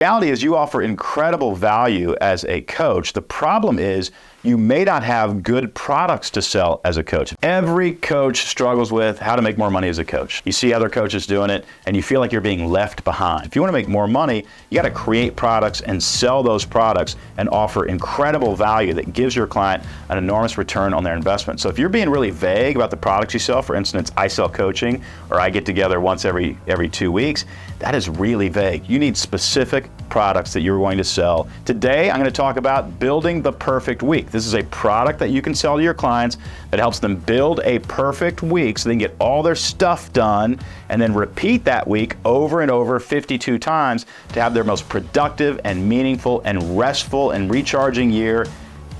The reality is you offer incredible value as a coach. The problem is you may not have good products to sell as a coach. Every coach struggles with how to make more money as a coach. You see other coaches doing it and you feel like you're being left behind. If you want to make more money, you got to create products and sell those products and offer incredible value that gives your client an enormous return on their investment. So if you're being really vague about the products you sell, for instance, I sell coaching or I get together once every 2 weeks, that is really vague. You need specific products that you're going to sell. Today, I'm going to talk about building the perfect week. This is a product that you can sell to your clients that helps them build a perfect week so they can get all their stuff done and then repeat that week over and over 52 times to have their most productive and meaningful and restful and recharging year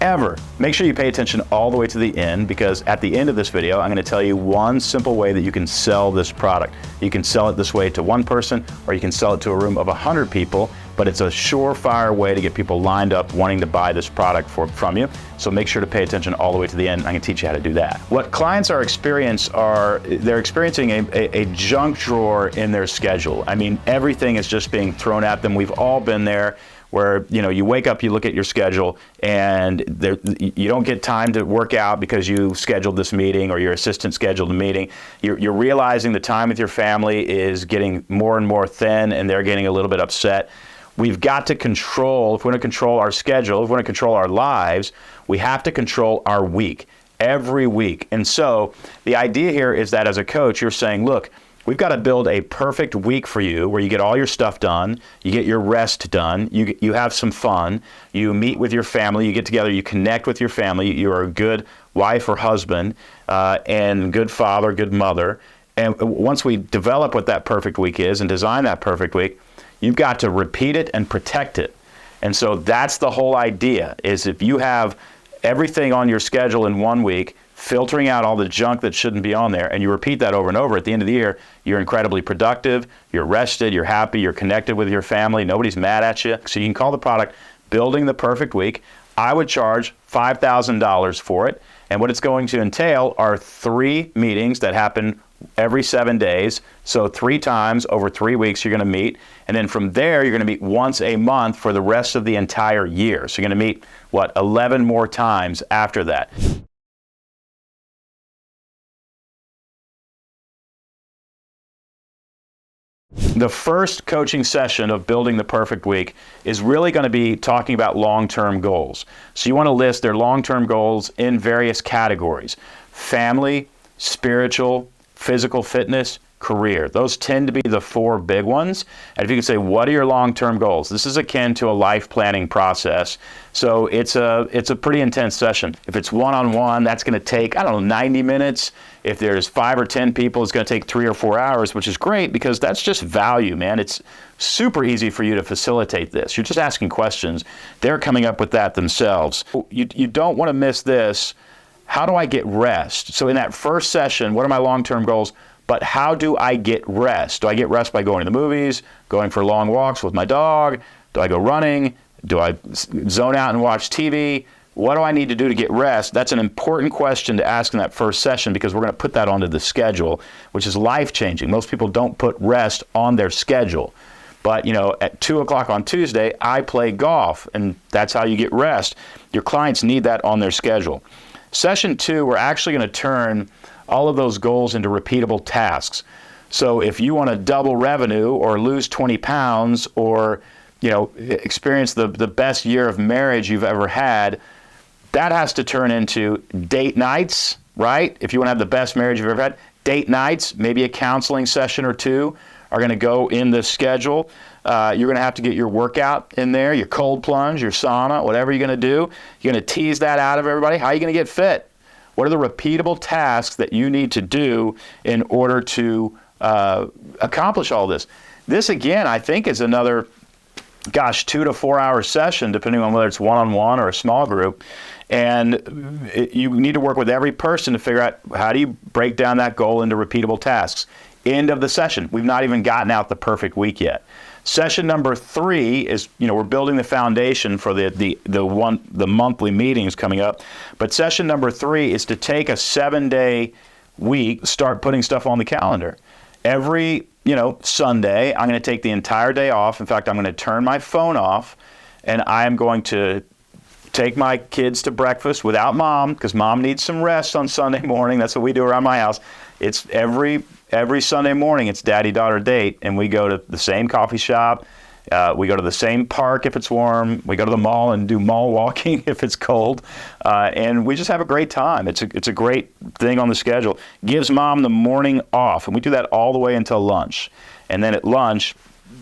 ever. Make sure you pay attention all the way to the end, because at the end of this video, I'm going to tell you one simple way that you can sell this product. You can sell it this way to one person, or you can sell it to a room of 100 people, but it's a surefire way to get people lined up wanting to buy this product from you. So make sure to pay attention all the way to the end. I'm going to teach you how to do that. What clients are they're experiencing a junk drawer in their schedule. I mean, everything is just being thrown at them. We've all been there, where you wake up, you look at your schedule, and you don't get time to work out because you scheduled this meeting or your assistant scheduled a meeting. You're realizing the time with your family is getting more and more thin, and they're getting a little bit upset. We've got to control, if we want to control our schedule, if we want to control our lives, we have to control our week, every week. And so the idea here is that as a coach, you're saying, look, we've got to build a perfect week for you where you get all your stuff done, you get your rest done, you have some fun, you meet with your family, you get together, you connect with your family, you're a good wife or husband, and good father, good mother. And once we develop what that perfect week is and design that perfect week, you've got to repeat it and protect it. And so that's the whole idea, is if you have everything on your schedule in 1 week, filtering out all the junk that shouldn't be on there, and you repeat that over and over, at the end of the year, you're incredibly productive, you're rested, you're happy, you're connected with your family, nobody's mad at you. So you can call the product Building the Perfect Week. I would charge $5,000 for it, and what it's going to entail are 3 meetings that happen every 7 days. So 3 times over 3 weeks you're going to meet, and then from there you're going to meet once a month for the rest of the entire year. So you're going to meet, 11 more times after that. The first coaching session of Building the Perfect Week is really going to be talking about long-term goals. So you want to list their long-term goals in various categories: family, spiritual, physical fitness, career. Those tend to be the 4 big ones. And if you can say, what are your long-term goals? This is akin to a life planning process. So it's a pretty intense session. If it's one-on-one, that's going to take, 90 minutes. If there's 5 or 10 people, it's going to take 3 or 4 hours, which is great because that's just value, man. It's super easy for you to facilitate this. You're just asking questions. They're coming up with that themselves. You don't want to miss this. How do I get rest? So in that first session, what are my long-term goals? But how do I get rest? Do I get rest by going to the movies, going for long walks with my dog? Do I go running? Do I zone out and watch TV? What do I need to do to get rest? That's an important question to ask in that first session, because we're going to put that onto the schedule, which is life-changing. Most people don't put rest on their schedule. But, at 2 o'clock on Tuesday, I play golf, and that's how you get rest. Your clients need that on their schedule. Session 2, we're actually going to turn all of those goals into repeatable tasks. So if you want to double revenue or lose 20 pounds or, experience the best year of marriage you've ever had, that has to turn into date nights, right? If you want to have the best marriage you've ever had, date nights, maybe a counseling session or 2 are going to go in the schedule. You're going to have to get your workout in there, your cold plunge, your sauna, whatever you're going to do. You're going to tease that out of everybody. How are you going to get fit? What are the repeatable tasks that you need to do in order to accomplish all this? This, again, I think is another, 2 to 4 hour session, depending on whether it's one-on-one or a small group. And you need to work with every person to figure out, how do you break down that goal into repeatable tasks? End of the session. We've not even gotten out the perfect week yet. Session number 3 is, we're building the foundation for the monthly meetings coming up. But session number 3 is to take a 7-day week, start putting stuff on the calendar. Every Sunday, I'm going to take the entire day off. In fact, I'm going to turn my phone off, and I am going to take my kids to breakfast without mom, because mom needs some rest on Sunday morning. That's what we do around my house. It's every Sunday morning, it's daddy-daughter date, and we go to the same coffee shop. We go to the same park if it's warm. We go to the mall and do mall walking if it's cold. And we just have a great time. It's a great thing on the schedule. Gives mom the morning off. And we do that all the way until lunch. And then at lunch,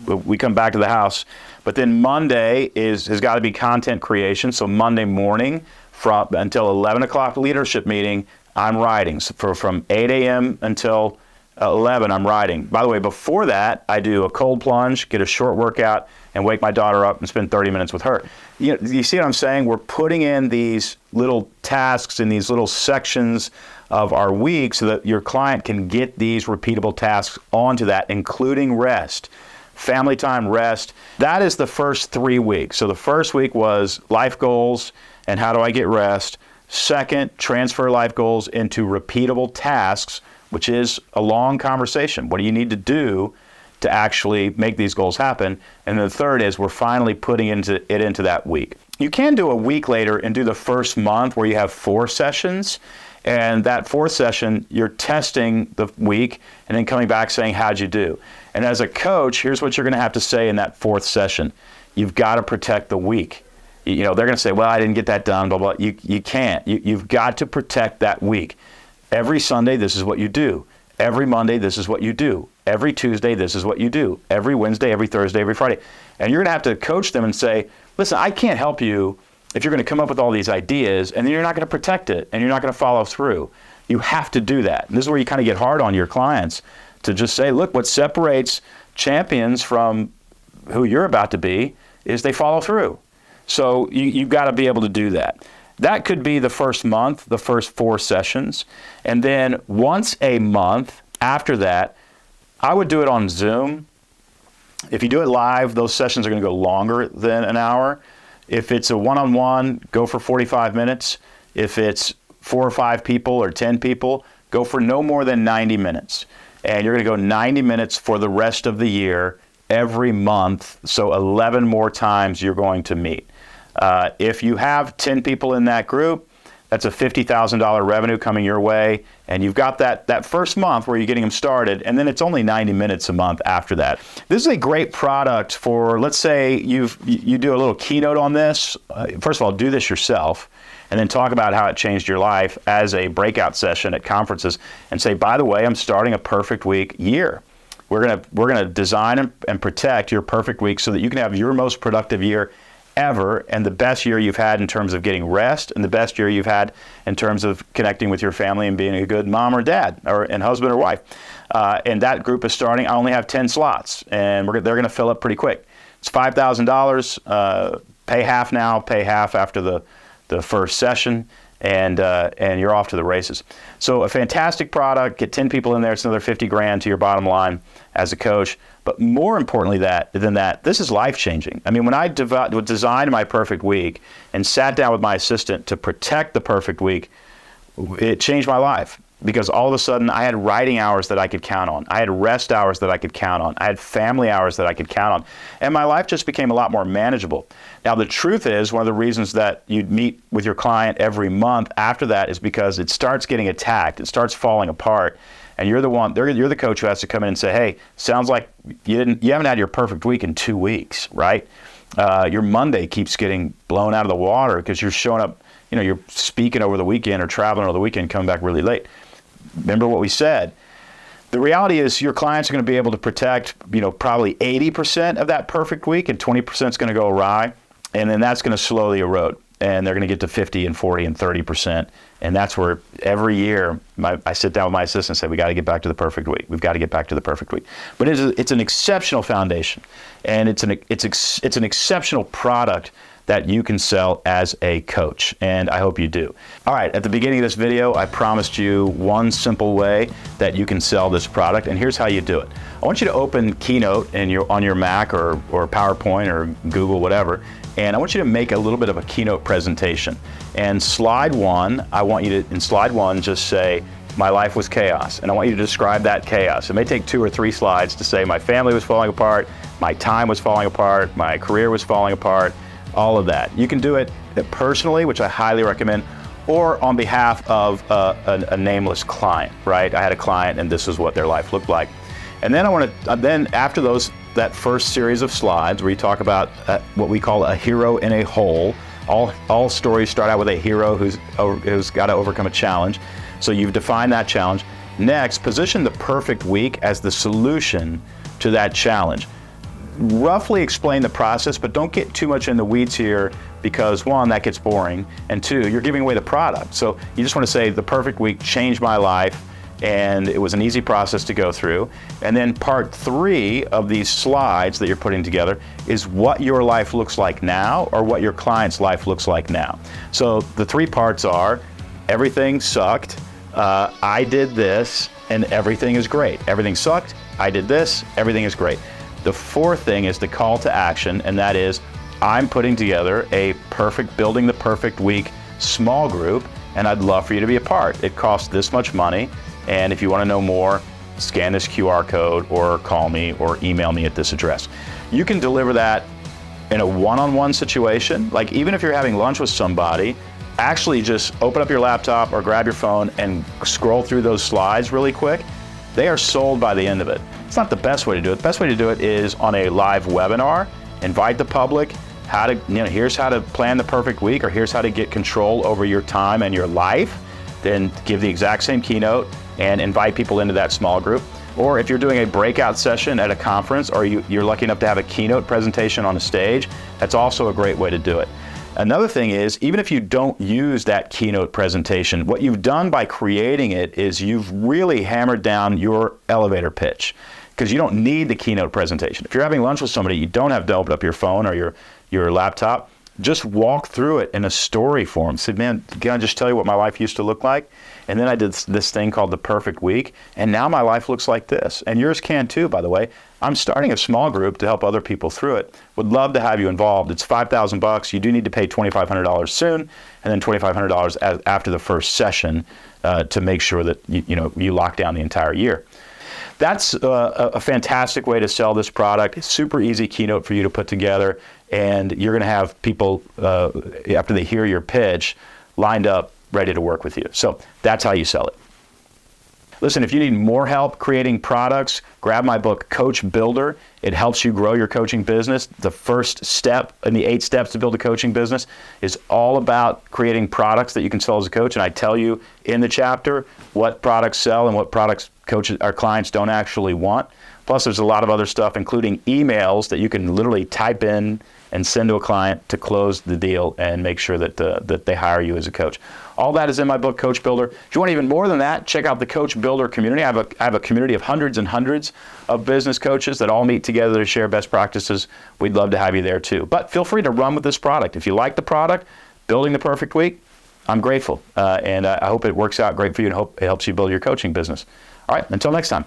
we come back to the house. But then Monday has got to be content creation. So Monday morning until 11 o'clock leadership meeting, I'm writing. So from 8 a.m. until 11, I'm writing. By the way, before that, I do a cold plunge, get a short workout, and wake my daughter up and spend 30 minutes with her. You see what I'm saying? We're putting in these little tasks in these little sections of our week so that your client can get these repeatable tasks onto that, including rest. Family time, rest. That is the first 3 weeks. So the first week was life goals and how do I get rest. Second, transfer life goals into repeatable tasks, which is a long conversation. What do you need to do to actually make these goals happen? And then the third is we're finally putting it into that week. You can do a week later and do the first month where you have 4 sessions. And that 4th session, you're testing the week and then coming back saying, how'd you do? And as a coach, here's what you're going to have to say in that 4th session. You've got to protect the week. They're going to say, well, I didn't get that done, blah, blah. You can't. You've got to protect that week. Every Sunday, this is what you do. Every Monday, this is what you do. Every Tuesday, this is what you do. Every Wednesday, every Thursday, every Friday. And you're going to have to coach them and say, listen, I can't help you if you're going to come up with all these ideas and then you're not going to protect it and you're not going to follow through. You have to do that. And this is where you kind of get hard on your clients to just say, look, what separates champions from who you're about to be is they follow through. So you've got to be able to do that. That could be the first month, the first 4 sessions. And then once a month after that, I would do it on Zoom. If you do it live, those sessions are going to go longer than an hour. If it's a one-on-one, go for 45 minutes. If it's 4 or 5 people or 10 people, go for no more than 90 minutes. And you're going to go 90 minutes for the rest of the year, every month. So 11 more times you're going to meet. If you have 10 people in that group, that's a $50,000 revenue coming your way, and you've got that first month where you're getting them started, and then it's only 90 minutes a month after that. This is a great product for, let's say you do a little keynote on this. First of all, do this yourself, and then talk about how it changed your life as a breakout session at conferences, and say, by the way, I'm starting a perfect week year. We're gonna design and protect your perfect week so that you can have your most productive year ever, and the best year you've had in terms of getting rest, and the best year you've had in terms of connecting with your family and being a good mom or dad and husband or wife. And that group is starting. I only have 10 slots, and they're going to fill up pretty quick. It's $5,000. Pay half now, pay half after the first session, and you're off to the races. So a fantastic product. Get 10 people in there. It's another 50 grand to your bottom line as a coach. But more importantly than that, this is life-changing. I mean, when I designed my perfect week and sat down with my assistant to protect the perfect week, it changed my life. Because all of a sudden, I had writing hours that I could count on. I had rest hours that I could count on. I had family hours that I could count on. And my life just became a lot more manageable. Now, the truth is, one of the reasons that you'd meet with your client every month after that is because it starts getting attacked. It starts falling apart. And you're the coach who has to come in and say, hey, sounds like you haven't had your perfect week in 2 weeks, right? Your Monday keeps getting blown out of the water because you're showing up, you're speaking over the weekend or traveling over the weekend, coming back really late. Remember what we said. The reality is your clients are going to be able to protect, probably 80% of that perfect week, and 20% is going to go awry, and then that's going to slowly erode. And they're going to get to 50 and 40 and 30%. And that's where every year I sit down with my assistant and say, we got to get back to the perfect week. We've got to get back to the perfect week. But it's an exceptional foundation. And it's an exceptional product that you can sell as a coach. And I hope you do. All right, at the beginning of this video, I promised you one simple way that you can sell this product. And here's how you do it. I want you to open Keynote on your Mac or PowerPoint or Google, whatever. And I want you to make a little bit of a keynote presentation. And slide 1, I want you to, in slide 1, just say, my life was chaos, and I want you to describe that chaos. It may take 2 or 3 slides to say my family was falling apart, my time was falling apart, my career was falling apart, all of that. You can do it personally, which I highly recommend, or on behalf of a nameless client, right? I had a client and this is what their life looked like. And then after that first series of slides where you talk about what we call a hero in a hole. All stories start out with a hero who's got to overcome a challenge. So you've defined that challenge. Next, position the perfect week as the solution to that challenge. Roughly explain the process, but don't get too much in the weeds here because 1, that gets boring, and 2, you're giving away the product. So you just want to say the perfect week changed my life, and it was an easy process to go through. And then part 3 of these slides that you're putting together is what your life looks like now or what your client's life looks like now. So the 3 parts are everything sucked, I did this, and everything is great. Everything sucked, I did this, everything is great. The 4th thing is the call to action, and that is I'm putting together a building the perfect week small group, and I'd love for you to be a part. It costs this much money. And if you want to know more, scan this QR code or call me or email me at this address. You can deliver that in a one-on-one situation. Like even if you're having lunch with somebody, actually just open up your laptop or grab your phone and scroll through those slides really quick. They are sold by the end of it. It's not the best way to do it. The best way to do it is on a live webinar. Invite the public. Here's how to plan the perfect week, or here's how to get control over your time and your life. Then give the exact same keynote and invite people into that small group. Or if you're doing a breakout session at a conference, or you're lucky enough to have a keynote presentation on a stage, that's also a great way to do it. Another thing is, even if you don't use that keynote presentation, what you've done by creating it is you've really hammered down your elevator pitch, because you don't need the keynote presentation. If you're having lunch with somebody, you don't have to open up your phone or your laptop. Just walk through it in a story form. Say, man, can I just tell you what my life used to look like? And then I did this thing called the perfect week, and now my life looks like this. And yours can too, by the way. I'm starting a small group to help other people through it. Would love to have you involved. It's $5,000. You do need to pay $2,500 soon, and then $2,500 after the first session to make sure that you lock down the entire year. That's a fantastic way to sell this product. It's super easy keynote for you to put together, and you're going to have people, after they hear your pitch, lined up, ready to work with you. So that's how you sell it. Listen, if you need more help creating products, grab my book, Coach Builder. It helps you grow your coaching business. The first step in the 8 steps to build a coaching business is all about creating products that you can sell as a coach. And I tell you in the chapter what products sell and what products our clients don't actually want. Plus, there's a lot of other stuff, including emails that you can literally type in and send to a client to close the deal and make sure that they hire you as a coach. All that is in my book, Coach Builder. If you want even more than that, check out the Coach Builder community. I have a community of hundreds and hundreds of business coaches that all meet together to share best practices. We'd love to have you there too. But feel free to run with this product. If you like the product, building the perfect week, I'm grateful. And I hope it works out great for you and hope it helps you build your coaching business. All right, until next time.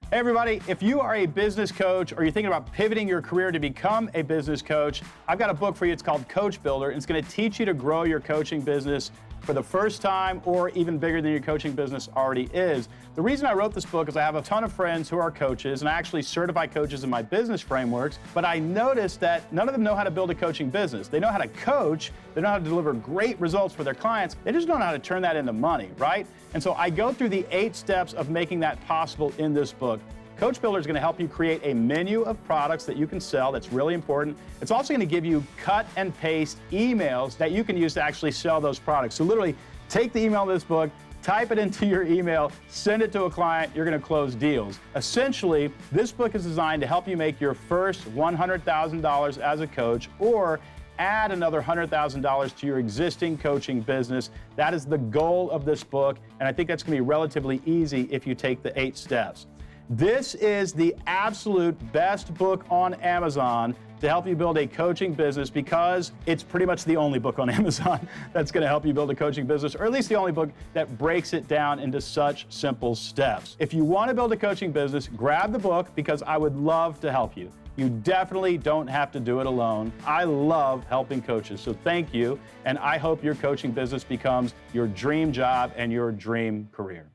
Hey everybody, if you are a business coach or you're thinking about pivoting your career to become a business coach, I've got a book for you. It's called Coach Builder, and it's going to teach you to grow your coaching business for the first time or even bigger than your coaching business already is. The reason I wrote this book is I have a ton of friends who are coaches, and I actually certify coaches in my business frameworks, but I noticed that none of them know how to build a coaching business. They know how to coach, they know how to deliver great results for their clients, they just don't know how to turn that into money, right? And so I go through the 8 steps of making that possible in this book. Coach Builder is going to help you create a menu of products that you can sell. That's really important. It's also going to give you cut and paste emails that you can use to actually sell those products. So literally take the email of this book, type it into your email, send it to a client, you're going to close deals. Essentially, this book is designed to help you make your first $100,000 as a coach, or add another $100,000 to your existing coaching business. That is the goal of this book, and I think that's going to be relatively easy if you take the 8 steps. This is the absolute best book on Amazon to help you build a coaching business, because it's pretty much the only book on Amazon that's going to help you build a coaching business, or at least the only book that breaks it down into such simple steps. If you want to build a coaching business, grab the book, because I would love to help you. You definitely don't have to do it alone. I love helping coaches, so thank you, and I hope your coaching business becomes your dream job and your dream career.